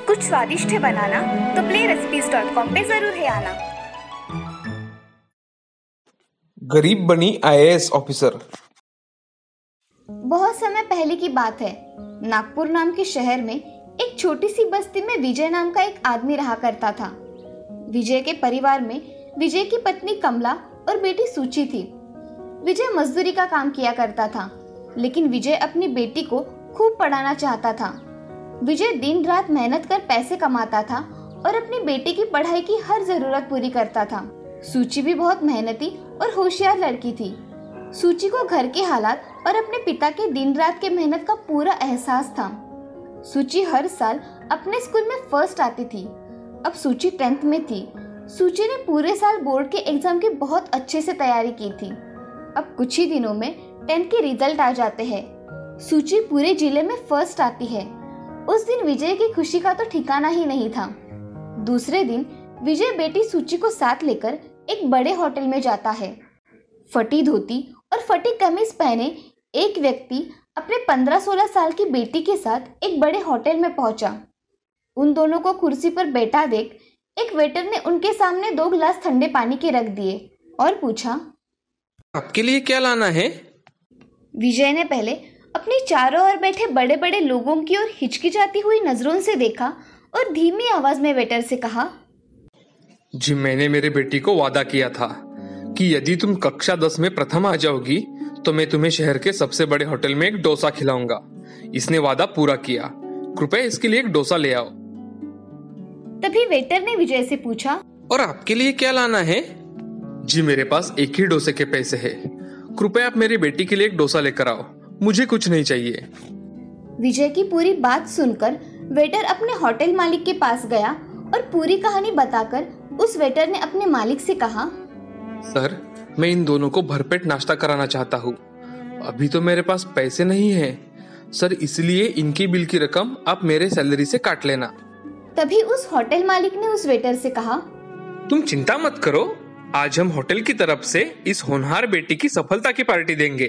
कुछ स्वादिष्ट है बनाना तो playrecipes.com पे जरूर है आना। गरीब बनी आईएएस ऑफिसर। बहुत समय पहले की बात है। नागपुर नाम के शहर में एक छोटी सी बस्ती में विजय नाम का एक आदमी रहा करता था। विजय के परिवार में विजय की पत्नी कमला और बेटी सूची थी। विजय मजदूरी का काम किया करता था, लेकिन विजय अपनी बेटी को खूब पढ़ाना चाहता था। विजय दिन रात मेहनत कर पैसे कमाता था और अपनी बेटी की पढ़ाई की हर जरूरत पूरी करता था। सूची भी बहुत मेहनती और होशियार लड़की थी। सूची को घर के हालात और अपने पिता के दिन रात के मेहनत का पूरा एहसास था। सूची हर साल अपने स्कूल में फर्स्ट आती थी। अब सूची 10th में थी। सूची ने पूरे साल बोर्ड के एग्जाम की बहुत अच्छे से तैयारी की थी। अब कुछ ही दिनों में 10th के रिजल्ट आ जाते हैं। सूची पूरे जिले में फर्स्ट आती है। उस दिन विजय की खुशी का तो ठिकाना ही नहीं था। दूसरे दिन विजय बेटी सूची को साथ लेकर एक बड़े होटल में जाता है। फटी धोती और फटी कमीज पहने एक व्यक्ति अपने 15-16 साल की बेटी के साथ एक बड़े होटल में पहुंचा। उन दोनों को कुर्सी पर बैठा देख एक वेटर ने उनके सामने 2 गिलास ठंडे पानी के रख दिए और पूछा, आपके लिए क्या लाना है? विजय ने पहले अपनी चारों ओर बैठे बड़े बड़े लोगों की ओर हिचकिचाती हुई नजरों से देखा और धीमी आवाज में वेटर से कहा, जी मैंने मेरे बेटी को वादा किया था कि यदि तुम कक्षा 10 में प्रथम आ जाओगी तो मैं तुम्हें शहर के सबसे बड़े होटल में एक डोसा खिलाऊंगा। इसने वादा पूरा किया। कृपया इसके लिए एक डोसा ले आओ। तभी वेटर ने विजय से पूछा, और आपके लिए क्या लाना है? जी मेरे पास एक ही डोसे के पैसे हैं। कृपया आप मेरी बेटी के लिए एक डोसा लेकर आओ। मुझे कुछ नहीं चाहिए। विजय की पूरी बात सुनकर वेटर अपने होटल मालिक के पास गया और पूरी कहानी बताकर उस वेटर ने अपने मालिक से कहा, सर मैं इन दोनों को भरपेट नाश्ता कराना चाहता हूँ। अभी तो मेरे पास पैसे नहीं है सर, इसलिए इनकी बिल की रकम आप मेरे सैलरी से काट लेना। तभी उस होटल मालिक ने उस वेटर से कहा, तुम चिंता मत करो, आज हम होटल की तरफ से इस होनहार बेटी की सफलता की पार्टी देंगे।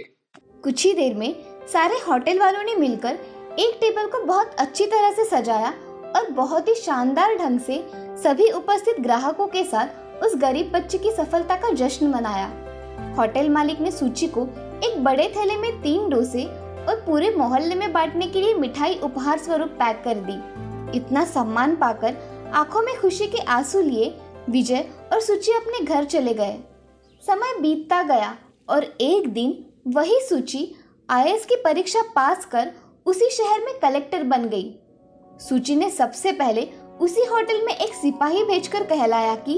कुछ ही देर में सारे होटल वालों ने मिलकर एक टेबल को बहुत अच्छी तरह से सजाया और बहुत ही शानदार ढंग से सभी उपस्थित ग्राहकों के साथ उस गरीब बच्चे की सफलता का जश्न मनाया। होटल मालिक ने सूची को एक बड़े थैले में 3 डोसे और पूरे मोहल्ले में बांटने के लिए मिठाई उपहार स्वरूप पैक कर दी। इतना सम्मान पाकर आंखों में खुशी के आंसू लिए विजय और सूची अपने घर चले गए। समय बीतता गया और एक दिन वही सूची आईएएस की परीक्षा पास कर उसी शहर में कलेक्टर बन गई। सूची ने सबसे पहले उसी होटल में एक सिपाही भेजकर कहलाया कि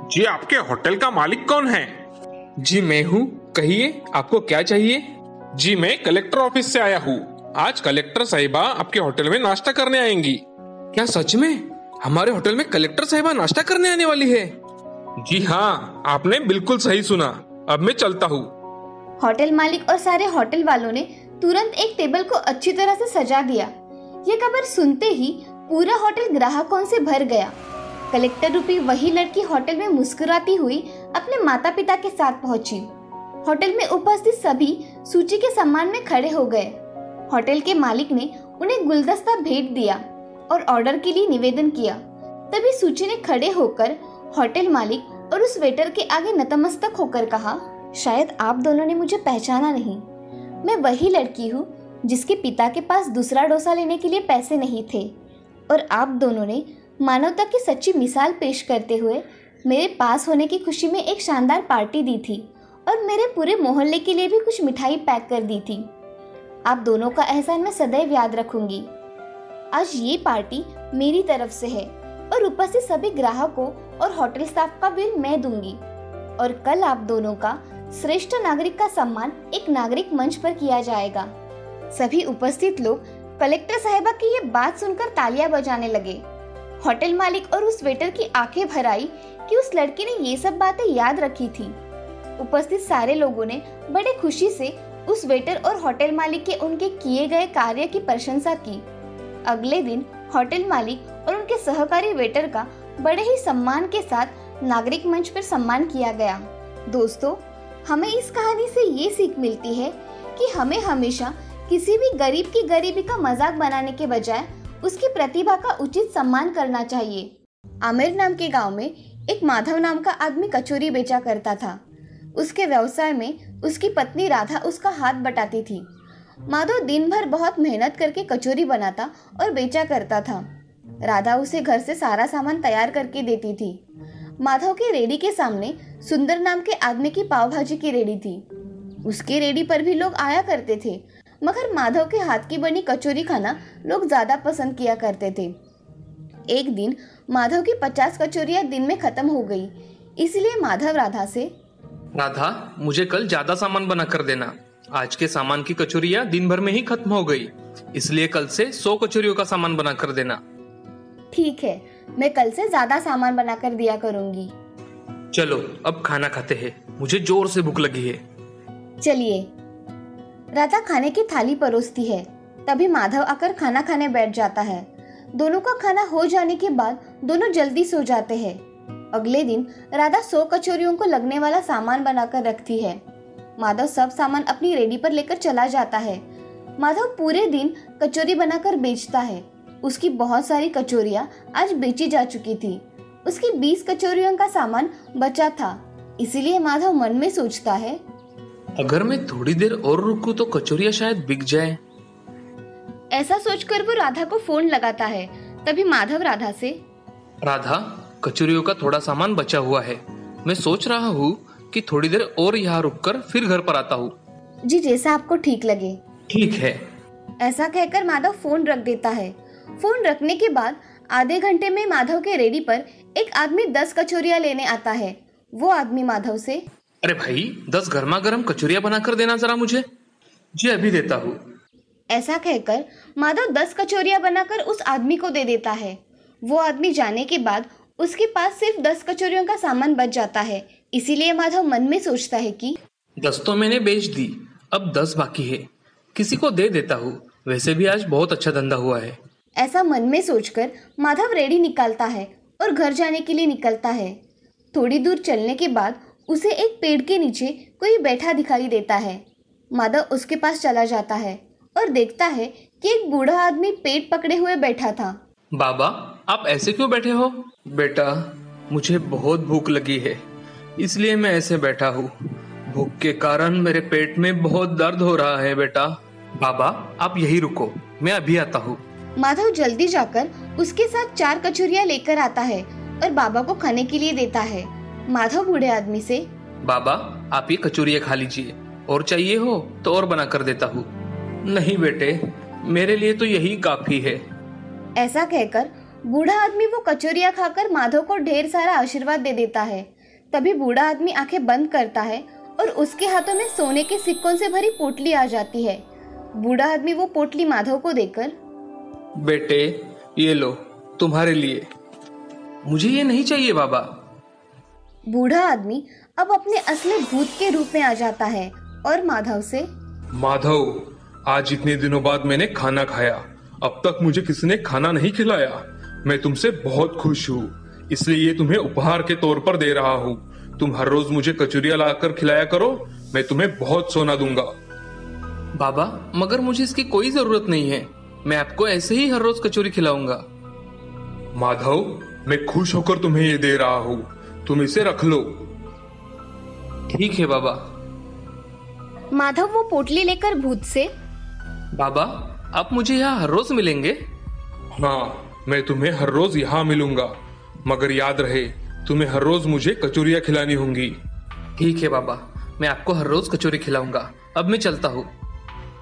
जी आपके होटल का मालिक कौन है? जी मैं हूँ, कहिए आपको क्या चाहिए? जी मैं कलेक्टर ऑफिस से आया हूँ। आज कलेक्टर साहिबा आपके होटल में नाश्ता करने आएंगी। क्या सच में हमारे होटल में कलेक्टर साहिबा नाश्ता करने आने वाली है? जी हाँ, आपने बिल्कुल सही सुना। अब मैं चलता हूँ। होटल मालिक और सारे होटल वालों ने तुरंत एक टेबल को अच्छी तरह से सजा दिया। ये खबर सुनते ही पूरा होटल ग्राहकों से भर गया। कलेक्टर रूपी वही लड़की होटल में मुस्कुराती हुई अपने माता पिता के साथ पहुंची। होटल में उपस्थित सभी सूची के सम्मान में खड़े हो गए। होटल के मालिक ने उन्हें गुलदस्ता भेंट दिया और ऑर्डर के लिए निवेदन किया। तभी सूची ने खड़े होकर होटल मालिक और उस वेटर के आगे नतमस्तक होकर कहा, शायद आप दोनों ने मुझे पहचाना नहीं। मैं वही लड़की हूँ जिसके पिता के पास दूसरा डोसा लेने के लिए पैसे नहीं थे और आप दोनों ने मानवता की सच्ची मिसाल पेश करते हुए मेरे पास होने की खुशी में एक शानदार पार्टी दी थी और मेरे पूरे मोहल्ले के लिए भी कुछ मिठाई पैक कर दी थी। आप दोनों का एहसान मैं सदैव याद रखूंगी। आज ये पार्टी मेरी तरफ से है और उपस्थित सभी ग्राहकों और होटल स्टाफ का बिल मैं दूंगी और कल आप दोनों का श्रेष्ठ नागरिक का सम्मान एक नागरिक मंच पर किया जाएगा। सभी उपस्थित लोग कलेक्टर साहिबा की ये बात सुनकर तालियां बजाने लगे। होटल मालिक और उस वेटर की आंखें भर आई कि उस लड़की ने ये सब बातें याद रखी थी। उपस्थित सारे लोगों ने बड़े खुशी से उस वेटर और होटल मालिक के उनके किए गए कार्य की प्रशंसा की। अगले दिन होटल मालिक और उनके सहकारी वेटर का बड़े ही सम्मान के साथ नागरिक मंच पर सम्मान किया गया। दोस्तों, हमें इस कहानी से ये सीख मिलती है कि हमें हमेशा किसी भी गरीब की गरीबी का मजाक बनाने के बजाय उसकी प्रतिभा का उचित सम्मान करना चाहिए। आमिर नाम के गांव में एक माधव नाम का आदमी कचौरी बेचा करता था। उसके व्यवसाय में उसकी पत्नी राधा उसका हाथ बटाती थी। माधव दिन भर बहुत मेहनत करके कचौरी बनाता और बेचा करता था। राधा उसे घर से सारा सामान तैयार करके देती थी। माधव की रेडी के सामने सुंदर नाम के आदमी की पाव भाजी की रेडी थी। उसकी रेडी पर भी लोग आया करते थे, मगर माधव के हाथ की बनी कचौरी खाना लोग ज्यादा पसंद किया करते थे। एक दिन माधव की 50 कचौरियां दिन में खत्म हो गई, इसलिए माधव राधा से, राधा, मुझे कल ज्यादा सामान बना कर देना। आज के सामान की कचौरियां दिन भर में ही खत्म हो गई, इसलिए कल से 100 कचौरियों का सामान बना कर देना। ठीक है, मैं कल से ज्यादा सामान बना कर दिया करूंगी। चलो अब खाना खाते हैं, मुझे जोर से भूख लगी है। चलिए। राधा खाने की थाली परोसती है, तभी माधव आकर खाना खाने बैठ जाता है। दोनों का खाना हो जाने के बाद दोनों जल्दी सो जाते हैं। अगले दिन राधा 100 कचौरियों को लगने वाला सामान बनाकर रखती है। माधव सब सामान अपनी रेडी पर लेकर चला जाता है। माधव पूरे दिन कचौरी बनाकर बेचता है। उसकी बहुत सारी कचौरियां आज बेची जा चुकी थी। उसकी 20 कचौरियों का सामान बचा था, इसीलिए माधव मन में सोचता है, अगर मैं थोड़ी देर और रुकूं तो कचौरियां शायद बिक जाए। ऐसा सोचकर वो राधा को फोन लगाता है। तभी माधव राधा से, राधा, कचौरियों का थोड़ा सामान बचा हुआ है। मैं सोच रहा हूँ कि थोड़ी देर और यहाँ रुककर फिर घर पर आता हूँ। जी, जैसा आपको ठीक लगे। ठीक है। ऐसा कहकर माधव फोन रख देता है। फोन रखने के बाद आधे घंटे में माधव के रेडी पर एक आदमी 10 कचौरियां लेने आता है। वो आदमी माधव से, अरे भाई, 10 गर्मा गर्म कचौरियां बनाकर देना जरा मुझे। जी, अभी देता हूँ। ऐसा कहकर माधव 10 कचौरियां बनाकर उस आदमी को दे देता है। वो आदमी जाने के बाद उसके पास सिर्फ 10 कचौरियों का सामान बच जाता है, इसीलिए माधव मन में सोचता है कि 10 तो मैंने बेच दी, अब 10 बाकी है, किसी को दे देता हूँ। वैसे भी आज बहुत अच्छा धंधा हुआ है। ऐसा मन में सोचकर माधव रेडी निकालता है और घर जाने के लिए निकलता है। थोड़ी दूर चलने के बाद उसे एक पेड़ के नीचे कोई बैठा दिखाई देता है। माधव उसके पास चला जाता है और देखता है कि एक बूढ़ा आदमी पेट पकड़े हुए बैठा था। बाबा, आप ऐसे क्यों बैठे हो? बेटा, मुझे बहुत भूख लगी है, इसलिए मैं ऐसे बैठा हूँ। भूख के कारण मेरे पेट में बहुत दर्द हो रहा है। बेटा, बाबा, आप यही रुको, मैं अभी आता हूँ। माधव जल्दी जाकर उसके साथ 4 कचौरियां लेकर आता है और बाबा को खाने के लिए देता है। माधव बूढ़े आदमी से, बाबा, आप ये कचौरियां खा लीजिए, और चाहिए हो तो और बना कर देता हूँ। नहीं बेटे, मेरे लिए तो यही काफी है। ऐसा कहकर बूढ़ा आदमी वो कचौरियां खाकर माधव को ढेर सारा आशीर्वाद दे देता है। तभी बूढ़ा आदमी आंखें बंद करता है और उसके हाथों में सोने के सिक्कों से भरी पोटली आ जाती है। बूढ़ा आदमी वो पोटली माधव को देकर, बेटे, ये लो, तुम्हारे लिए। मुझे ये नहीं चाहिए बाबा। बूढ़ा आदमी अब अपने असली भूत के रूप में आ जाता है और माधव से, माधव, आज इतने दिनों बाद मैंने खाना खाया। अब तक मुझे किसी ने खाना नहीं खिलाया। मैं तुमसे बहुत खुश हूँ, इसलिए ये तुम्हें उपहार के तौर पर दे रहा हूँ। तुम हर रोज मुझे कचौरियां लाकर खिलाया करो, मैं तुम्हें बहुत सोना दूंगा। बाबा, मगर मुझे इसकी कोई जरूरत नहीं है, मैं आपको ऐसे ही हर रोज कचौरी खिलाऊंगा। माधव, मैं खुश होकर तुम्हें ये दे रहा हूँ, तुम इसे रख लो। ठीक है बाबा। माधव वो पोटली लेकर भूत से, बाबा, आप मुझे यहाँ हर रोज मिलेंगे? हाँ, मैं तुम्हें हर रोज यहाँ मिलूंगा, मगर याद रहे, तुम्हें हर रोज मुझे कचौरियां खिलानी होंगी। ठीक है बाबा, मैं आपको हर रोज कचौरी खिलाऊंगा। अब मैं चलता हूँ।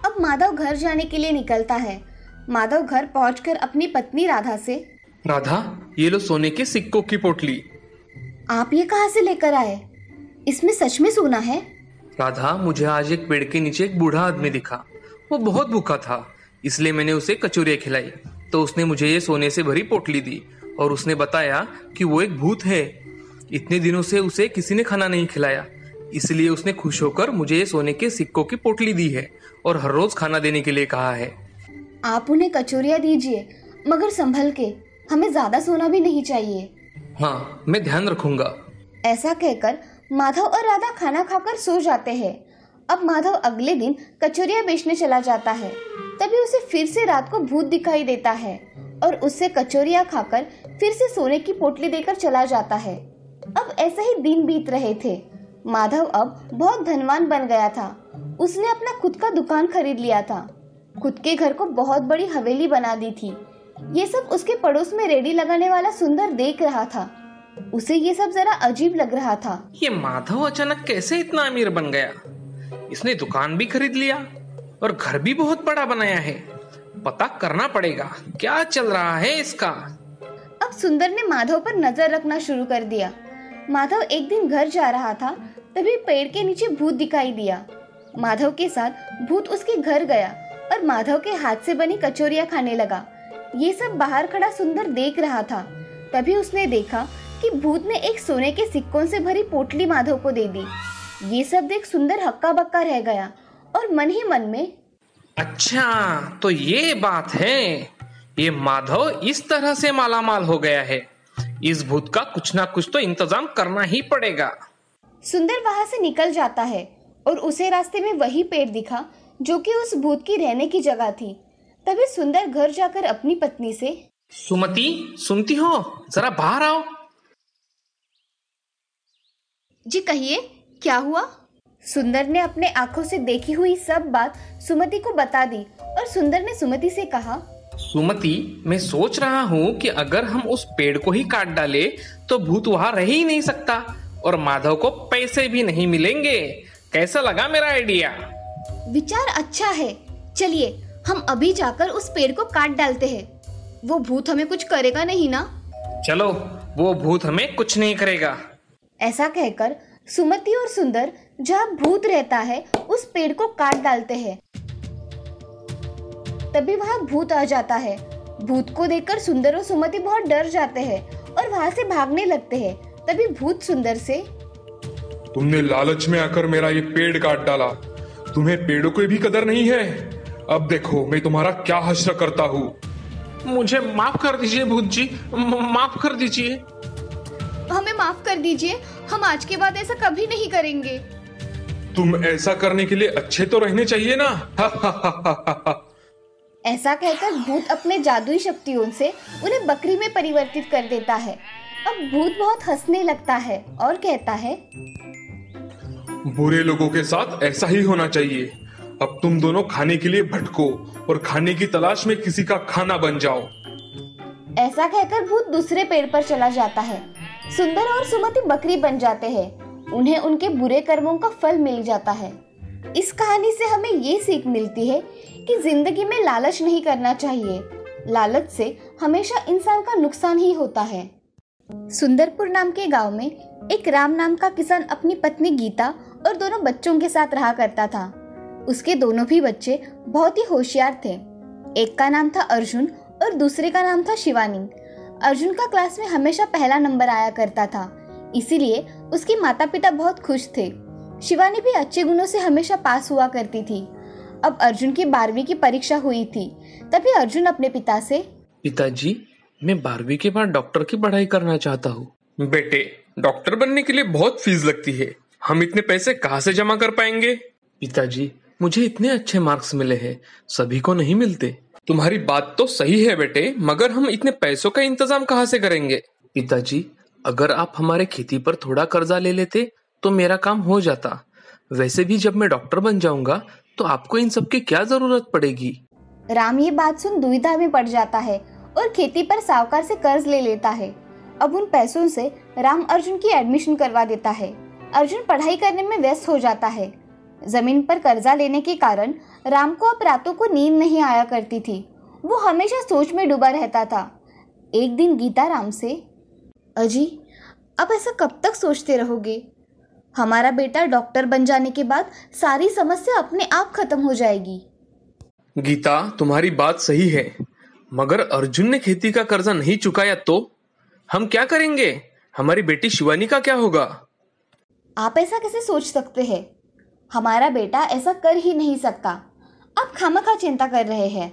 अब माधव घर जाने के लिए निकलता है। माधव घर पहुंचकर अपनी पत्नी राधा से, राधा, ये लो सोने के सिक्कों की पोटली। आप ये कहाँ से लेकर आए? इसमें सच में सोना है? राधा, मुझे आज एक पेड़ के नीचे एक बूढ़ा आदमी दिखा। वो बहुत भूखा था, इसलिए मैंने उसे कचौरियां खिलाई, तो उसने मुझे ये सोने से भरी पोटली दी और उसने बताया कि वो एक भूत है। इतने दिनों से उसे किसी ने खाना नहीं खिलाया, इसलिए उसने खुश होकर मुझे ये सोने के सिक्कों की पोटली दी है और हर रोज खाना देने के लिए कहा है। आप उन्हें कचौरियां दीजिए, मगर संभल के, हमें ज्यादा सोना भी नहीं चाहिए। हाँ, मैं ध्यान रखूंगा। ऐसा कहकर माधव और राधा खाना खाकर सो जाते हैं। अब माधव अगले दिन कचौरियाँ बेचने चला जाता है। तभी उसे फिर से रात को भूत दिखाई देता है और उससे कचौरियाँ खाकर फिर से सोने की पोटली देकर चला जाता है। अब ऐसे ही दिन बीत रहे थे। माधव अब बहुत धनवान बन गया था। उसने अपना खुद का दुकान खरीद लिया था। खुद के घर को बहुत बड़ी हवेली बना दी थी। ये सब उसके पड़ोस में रेडी लगाने वाला सुंदर देख रहा था। उसे ये सब जरा अजीब लग रहा था। ये माधव अचानक कैसे इतना अमीर बन गया? इसने दुकान भी खरीद लिया और घर भी बहुत बड़ा बनाया है। पता करना पड़ेगा क्या चल रहा है इसका। अब सुंदर ने माधव पर नजर रखना शुरू कर दिया। माधव एक दिन घर जा रहा था, तभी पेड़ के नीचे भूत दिखाई दिया। माधव के साथ भूत उसके घर गया और माधव के हाथ से बनी कचौरियाँ खाने लगा। ये सब बाहर खड़ा सुंदर देख रहा था। तभी उसने देखा कि भूत ने एक सोने के सिक्कों से भरी पोटली माधव को दे दी। ये सब देख सुंदर हक्का बक्का रह गया और मन ही मन में, अच्छा तो ये बात है। ये माधव इस तरह से मालामाल हो गया है। इस भूत का कुछ ना कुछ तो इंतजाम करना ही पड़ेगा। सुंदर वहां से निकल जाता है और उसे रास्ते में वही पेड़ दिखा जो कि उस भूत की रहने की जगह थी। तभी सुंदर घर जाकर अपनी पत्नी से, सुमति सुनती हो, जरा बाहर आओ। जी कहिए, क्या हुआ? सुंदर ने अपने आंखों से देखी हुई सब बात सुमति को बता दी और सुंदर ने सुमति से कहा, सुमति मैं सोच रहा हूँ कि अगर हम उस पेड़ को ही काट डाले तो भूत वहाँ रह ही नहीं सकता और माधव को पैसे भी नहीं मिलेंगे। कैसा लगा मेरा आइडिया? विचार अच्छा है। चलिए हम अभी जाकर उस पेड़ को काट डालते हैं। वो भूत हमें कुछ करेगा नहीं ना? चलो, वो भूत हमें कुछ नहीं करेगा। ऐसा कहकर सुमति और सुंदर जहाँ भूत रहता है उस पेड़ को काट डालते हैं। तभी वहाँ भूत आ जाता है। भूत को देखकर सुंदर और सुमति बहुत डर जाते हैं और वहाँ से भागने लगते हैं। तभी भूत सुंदर से, तुमने लालच में आकर मेरा ये पेड़ काट डाला। तुम्हें पेड़ों की भी कदर नहीं है। अब देखो मैं तुम्हारा क्या हश्र करता हूँ। मुझे माफ कर दीजिए भूत जी, माफ कर दीजिए। हमें माफ कर दीजिए, हम आज के बाद ऐसा कभी नहीं करेंगे। तुम ऐसा करने के लिए अच्छे तो रहने चाहिए ना। ऐसा कहकर भूत अपने जादुई शक्तियों से उन्हें बकरी में परिवर्तित कर देता है। अब भूत बहुत हंसने लगता है और कहता है, बुरे लोगों के साथ ऐसा ही होना चाहिए। अब तुम दोनों खाने के लिए भटको और खाने की तलाश में किसी का खाना बन जाओ। ऐसा कहकर भूत दूसरे पेड़ पर चला जाता है। सुंदर और सुमति बकरी बन जाते हैं। उन्हें उनके बुरे कर्मों का फल मिल जाता है। इस कहानी से हमें ये सीख मिलती है कि जिंदगी में लालच नहीं करना चाहिए। लालच से हमेशा इंसान का नुकसान ही होता है। सुंदरपुर नाम के गांव में एक राम नाम का किसान अपनी पत्नी गीता और दोनों बच्चों के साथ रहा करता था। उसके दोनों भी बच्चे बहुत ही होशियार थे। एक का नाम था अर्जुन और दूसरे का नाम था शिवानी। अर्जुन का क्लास में हमेशा पहला नंबर आया करता था, इसीलिए उसके माता पिता बहुत खुश थे। शिवानी भी अच्छे गुणों से हमेशा पास हुआ करती थी। अब अर्जुन की 12वीं की परीक्षा हुई थी। तभी अर्जुन अपने पिता से, पिताजी मैं 12वीं के बाद डॉक्टर की पढ़ाई करना चाहता हूँ। बेटे, डॉक्टर बनने के लिए बहुत फीस लगती है। हम इतने पैसे कहाँ से जमा कर पाएंगे? पिताजी मुझे इतने अच्छे मार्क्स मिले हैं, सभी को नहीं मिलते। तुम्हारी बात तो सही है बेटे, मगर हम इतने पैसों का इंतजाम कहाँ से करेंगे? पिताजी अगर आप हमारे खेती पर थोड़ा कर्जा ले लेते तो मेरा काम हो जाता। वैसे भी जब मैं डॉक्टर बन जाऊंगा तो आपको इन सब की क्या जरूरत पड़ेगी? राम ये बात सुन दुविधा में पड़ जाता है और खेती पर साहूकार से कर्ज ले लेता है। अब उन पैसों से राम अर्जुन की एडमिशन करवा देता है। अर्जुन पढ़ाई करने में व्यस्त हो जाता है। जमीन पर कर्जा लेने के कारण राम को अब रातों को नींद नहीं आया करती थी। वो हमेशा सोच में डूबा रहता था। एक दिन गीता राम से, अजी अब ऐसा कब तक सोचते रहोगे? हमारा बेटा डॉक्टर बन जाने के बाद सारी समस्या अपने आप खत्म हो जाएगी। गीता तुम्हारी बात सही है, मगर अर्जुन ने खेती का कर्जा नहीं चुकाया तो हम क्या करेंगे? हमारी बेटी शिवानी का क्या होगा? आप ऐसा कैसे सोच सकते हैं? हमारा बेटा ऐसा कर ही नहीं सकता। आप खामखा चिंता कर रहे हैं।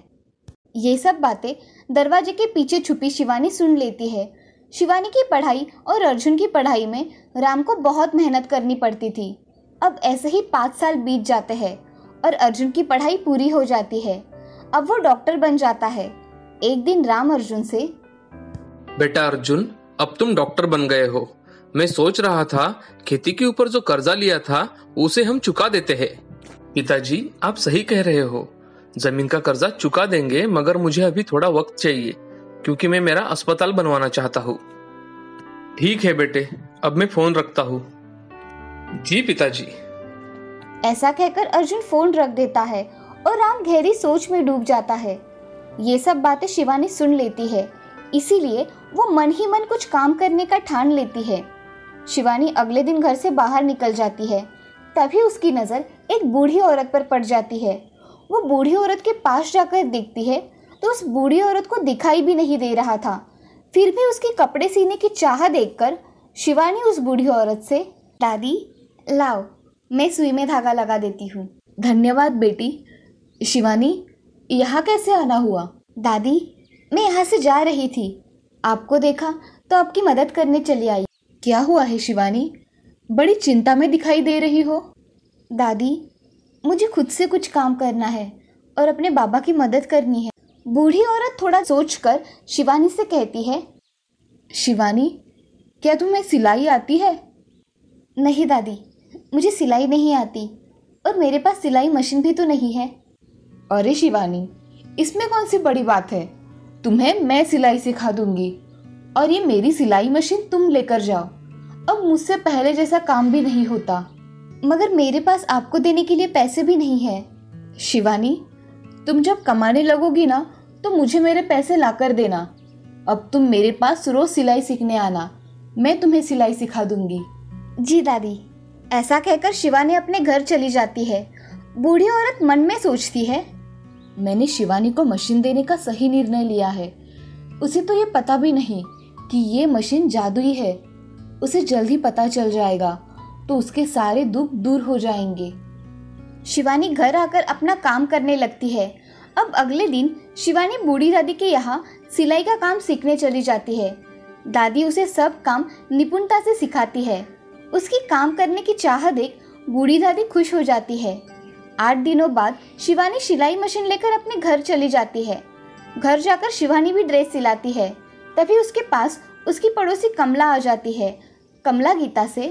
ये सब बातें दरवाजे के पीछे छुपी शिवानी सुन लेती है। शिवानी की पढ़ाई और अर्जुन की पढ़ाई में राम को बहुत मेहनत करनी पड़ती थी। अब ऐसे ही 5 साल बीत जाते हैं और अर्जुन की पढ़ाई पूरी हो जाती है। अब वो डॉक्टर बन जाता है। एक दिन राम अर्जुन से, बेटा अर्जुन, अब तुम डॉक्टर बन गए हो। मैं सोच रहा था खेती के ऊपर जो कर्जा लिया था उसे हम चुका देते हैं। पिताजी, आप सही कह रहे हो। जमीन का कर्जा चुका देंगे, मगर मुझे अभी थोड़ा वक्त चाहिए क्योंकि मैं मेरा अस्पताल बनवाना चाहता हूँ। ठीक है बेटे, अब मैं फोन रखता हूँ। जी पिताजी। ऐसा कहकर अर्जुन फोन रख देता है और राम गहरी सोच में डूब जाता है। ये सब बातें शिवानी सुन लेती है, इसीलिए वो मन ही मन कुछ काम करने का ठान लेती है। शिवानी अगले दिन घर से बाहर निकल जाती है। तभी उसकी नज़र एक बूढ़ी औरत पर पड़ जाती है। वो बूढ़ी औरत के पास जाकर देखती है तो उस बूढ़ी औरत को दिखाई भी नहीं दे रहा था। फिर भी उसके कपड़े सीने की चाह देखकर शिवानी उस बूढ़ी औरत से, दादी लाओ, मैं सुई में धागा लगा देती हूँ। धन्यवाद बेटी। शिवानी, यहाँ कैसे आना हुआ? दादी, मैं यहाँ से जा रही थी, आपको देखा तो आपकी मदद करने चली आई। क्या हुआ है शिवानी? बड़ी चिंता में दिखाई दे रही हो। दादी, मुझे खुद से कुछ काम करना है और अपने बाबा की मदद करनी है। बूढ़ी औरत थोड़ा सोचकर शिवानी से कहती है, शिवानी, क्या तुम्हें सिलाई आती है? नहीं दादी, मुझे सिलाई नहीं आती और मेरे पास सिलाई मशीन भी तो नहीं है। अरे शिवानी, इसमें कौन सी बड़ी बात है? तुम्हें मैं सिलाई सिखा दूंगी और ये मेरी सिलाई मशीन तुम लेकर जाओ। अब मुझसे पहले जैसा काम भी नहीं होता, मगर मेरे पास आपको देने के लिए पैसे भी नहीं है। शिवानी, तुम जब कमाने लगोगी ना तो मुझे मेरे पैसे लाकर देना। अब तुम मेरे पास रोज सिलाई सीखने आना, मैं तुम्हें सिलाई सिखा दूंगी। जी दादी। ऐसा कहकर शिवानी अपने घर चली जाती है। बूढ़ी औरत मन में सोचती है, मैंने शिवानी को मशीन देने का सही निर्णय लिया है। उसे तो ये पता भी नहीं कि ये मशीन जादुई है। उसे जल्द ही पता चल जाएगा तो उसके सारे दुख दूर हो जाएंगे। शिवानी घर आकर अपना काम करने लगती है। अब अगले दिन शिवानी बूढ़ी दादी के यहाँ सिलाई का काम सीखने चली जाती है। दादी उसे सब काम निपुणता से सिखाती है। उसकी काम करने की चाह देख बूढ़ी दादी खुश हो जाती है। 8 दिनों बाद शिवानी सिलाई मशीन लेकर अपने घर चली जाती है। घर जाकर शिवानी भी ड्रेस सिलाती है। तभी उसके पास उसकी पड़ोसी कमला आ जाती है। कमला गीता से,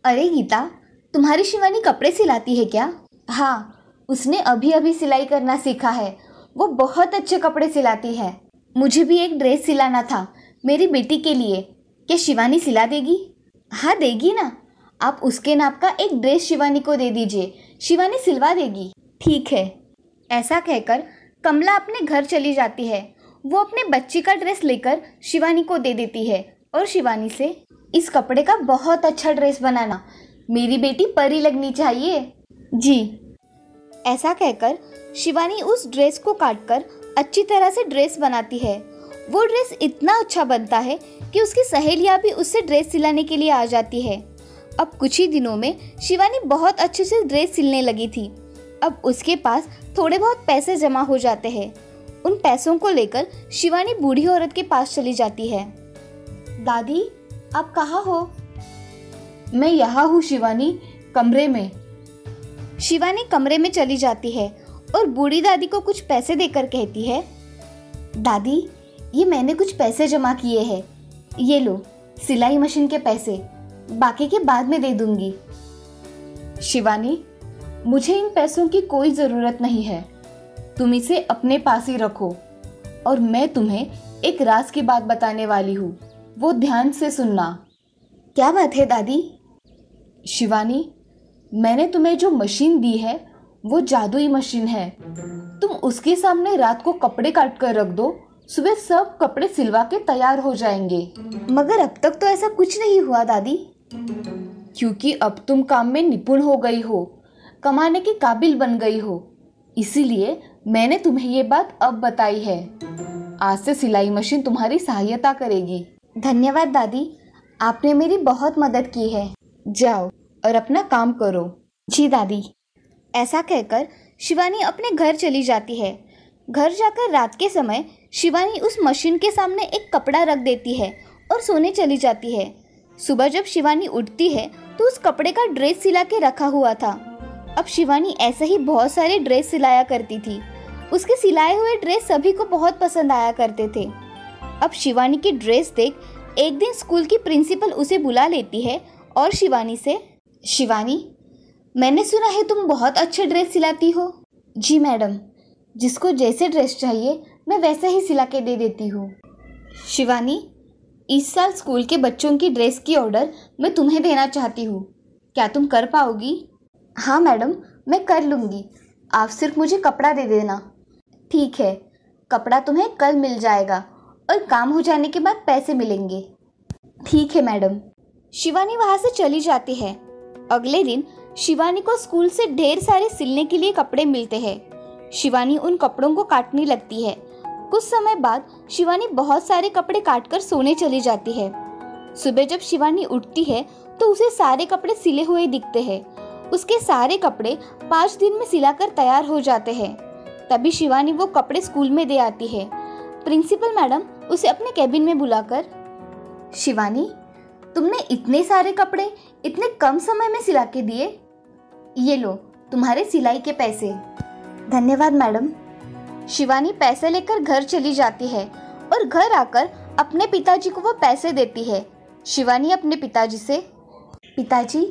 अरे गीता, तुम्हारी शिवानी कपड़े सिलाती है क्या? हाँ, उसने अभी अभी सिलाई करना सीखा है। वो बहुत अच्छे कपड़े सिलाती है। मुझे भी एक ड्रेस सिलाना था मेरी बेटी के लिए। क्या शिवानी सिला देगी? हाँ देगी ना। आप उसके नाप का एक ड्रेस शिवानी को दे दीजिए, शिवानी सिलवा देगी। ठीक है। ऐसा कहकर कमला अपने घर चली जाती है। वो अपने बच्ची का ड्रेस लेकर शिवानी को दे देती है और शिवानी से, इस कपड़े का बहुत अच्छा ड्रेस बनाना, मेरी बेटी परी लगनी चाहिए। जी। ऐसा कहकर शिवानी उस ड्रेस को काटकर अच्छी तरह से ड्रेस बनाती है। वो ड्रेस इतना अच्छा बनता है कि उसकी सहेलियां भी उससे ड्रेस सिलाने के लिए आ जाती है। अब कुछ ही दिनों में शिवानी बहुत अच्छे से ड्रेस सिलने लगी थी। अब उसके पास थोड़े बहुत पैसे जमा हो जाते हैं। उन पैसों को लेकर शिवानी बूढ़ी औरत के पास चली जाती है। दादी, आप कहाँ हो? मैं यहाँ हूँ शिवानी, कमरे में। शिवानी कमरे में चली जाती है और बूढ़ी दादी को कुछ पैसे देकर कहती है, दादी, ये मैंने कुछ पैसे जमा किए हैं, ये लो सिलाई मशीन के पैसे, बाकी के बाद में दे दूंगी। शिवानी, मुझे इन पैसों की कोई ज़रूरत नहीं है, तुम इसे अपने पास ही रखो और मैं तुम्हें एक राज की बात बताने वाली हूँ, वो ध्यान से सुनना। क्या बात है दादी? शिवानी, मैंने तुम्हें जो मशीन दी है वो जादुई मशीन है। तुम उसके सामने रात को कपड़े काट कर रख दो, सुबह सब कपड़े सिलवा के तैयार हो जाएंगे। मगर अब तक तो ऐसा कुछ नहीं हुआ दादी। क्योंकि अब तुम काम में निपुण हो गई हो, कमाने के काबिल बन गई हो, इसीलिए मैंने तुम्हें ये बात अब बताई है। आज से सिलाई मशीन तुम्हारी सहायता करेगी। धन्यवाद दादी, आपने मेरी बहुत मदद की है। जाओ और अपना काम करो। जी दादी। ऐसा कहकर शिवानी अपने घर चली जाती है। घर जाकर रात के समय शिवानी उस मशीन के सामने एक कपड़ा रख देती है और सोने चली जाती है। सुबह जब शिवानी उठती है तो उस कपड़े का ड्रेस सिला के रखा हुआ था। अब शिवानी ऐसे ही बहुत सारे ड्रेस सिलाया करती थी। उसके सिलाए हुए ड्रेस सभी को बहुत पसंद आया करते थे। अब शिवानी की ड्रेस देख एक दिन स्कूल की प्रिंसिपल उसे बुला लेती है और शिवानी से, शिवानी, मैंने सुना है तुम बहुत अच्छे ड्रेस सिलाती हो। जी मैडम, जिसको जैसे ड्रेस चाहिए मैं वैसे ही सिला के दे देती हूँ। शिवानी, इस साल स्कूल के बच्चों की ड्रेस की ऑर्डर मैं तुम्हें देना चाहती हूँ, क्या तुम कर पाओगी? हाँ मैडम, मैं कर लूँगी, आप सिर्फ मुझे कपड़ा दे देना। ठीक है, कपड़ा तुम्हें कल मिल जाएगा और काम हो जाने के बाद पैसे मिलेंगे। ठीक है मैडम। शिवानी वहाँ से चली जाती है। अगले दिन शिवानी को स्कूल से ढेर सारे सिलने के लिए कपड़े मिलते हैं। शिवानी उन कपड़ों को काटने लगती है। कुछ समय बाद शिवानी बहुत सारे कपड़े काटकर सोने चली जाती है। सुबह जब शिवानी उठती है तो उसे सारे कपड़े सिले हुए दिखते हैं। उसके सारे कपड़े 5 दिन में सिलाकर तैयार हो जाते हैं। तभी शिवानी वो कपड़े स्कूल में दे आती है। प्रिंसिपल मैडम उसे अपने कैबिन में बुलाकर, शिवानी, तुमने इतने सारे कपड़े इतने कम समय में सिला के दिए, ये लो तुम्हारे सिलाई के पैसे। धन्यवाद मैडम। शिवानी पैसे लेकर घर चली जाती है और घर आकर अपने पिताजी को वो पैसे देती है। शिवानी अपने पिताजी से, पिताजी,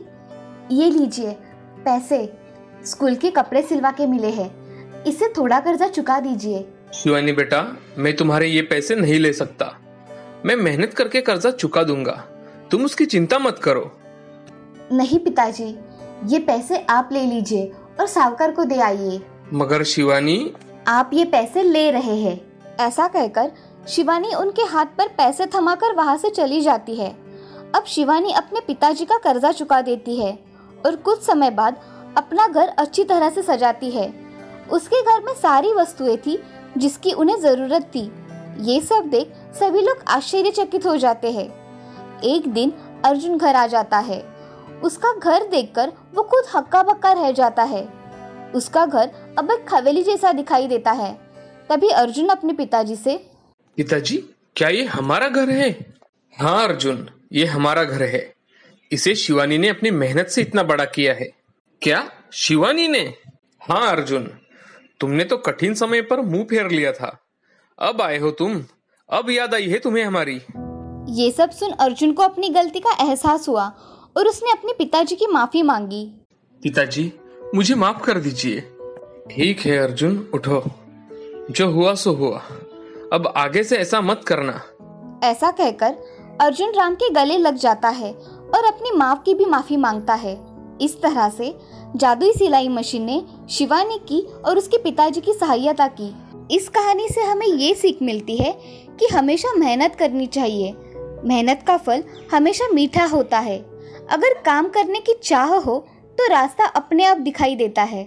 ये लीजिए पैसे, स्कूल के कपड़े सिलवा के मिले हैं, इससे थोड़ा कर्जा चुका दीजिए। शिवानी बेटा, मैं तुम्हारे ये पैसे नहीं ले सकता। मैं मेहनत करके कर्जा चुका दूंगा, तुम उसकी चिंता मत करो। नहीं पिताजी, ये पैसे आप ले लीजिए और साहूकार को दे आइए। मगर शिवानी, आप ये पैसे ले रहे हैं। ऐसा कहकर शिवानी उनके हाथ पर पैसे थमाकर वहां से चली जाती है। अब शिवानी अपने पिताजी का कर्जा चुका देती है और कुछ समय बाद अपना घर अच्छी तरह से सजाती है। उसके घर में सारी वस्तुएं थी जिसकी उन्हें जरूरत थी। ये सब देख सभी लोग आश्चर्यचकित हो जाते हैं। एक दिन अर्जुन घर आ जाता है। उसका घर देखकर वो खुद हक्का बक्का रह जाता है। उसका घर अब एक हवेली जैसा दिखाई देता है। तभी अर्जुन अपने पिताजी से, पिताजी, क्या ये हमारा घर है? हाँ अर्जुन, ये हमारा घर है। इसे शिवानी ने अपनी मेहनत से इतना बड़ा किया है। क्या शिवानी ने? हाँ अर्जुन, तुमने तो कठिन समय पर मुंह फेर लिया था, अब आए हो तुम, अब याद आई है तुम्हें हमारी। ये सब सुन अर्जुन को अपनी गलती का एहसास हुआ और उसने अपने पिताजी की माफी मांगी। पिताजी, मुझे माफ कर दीजिए। ठीक है अर्जुन, उठो, जो हुआ सो हुआ, अब आगे से ऐसा मत करना। ऐसा कहकर अर्जुन राम के गले लग जाता है और अपनी माँ की भी माफी मांगता है। इस तरह से जादुई सिलाई मशीन ने शिवानी की और उसके पिताजी की सहायता की। इस कहानी से हमें ये सीख मिलती है कि हमेशा मेहनत करनी चाहिए। मेहनत का फल हमेशा मीठा होता है। अगर काम करने की चाह हो तो रास्ता अपने आप दिखाई देता है।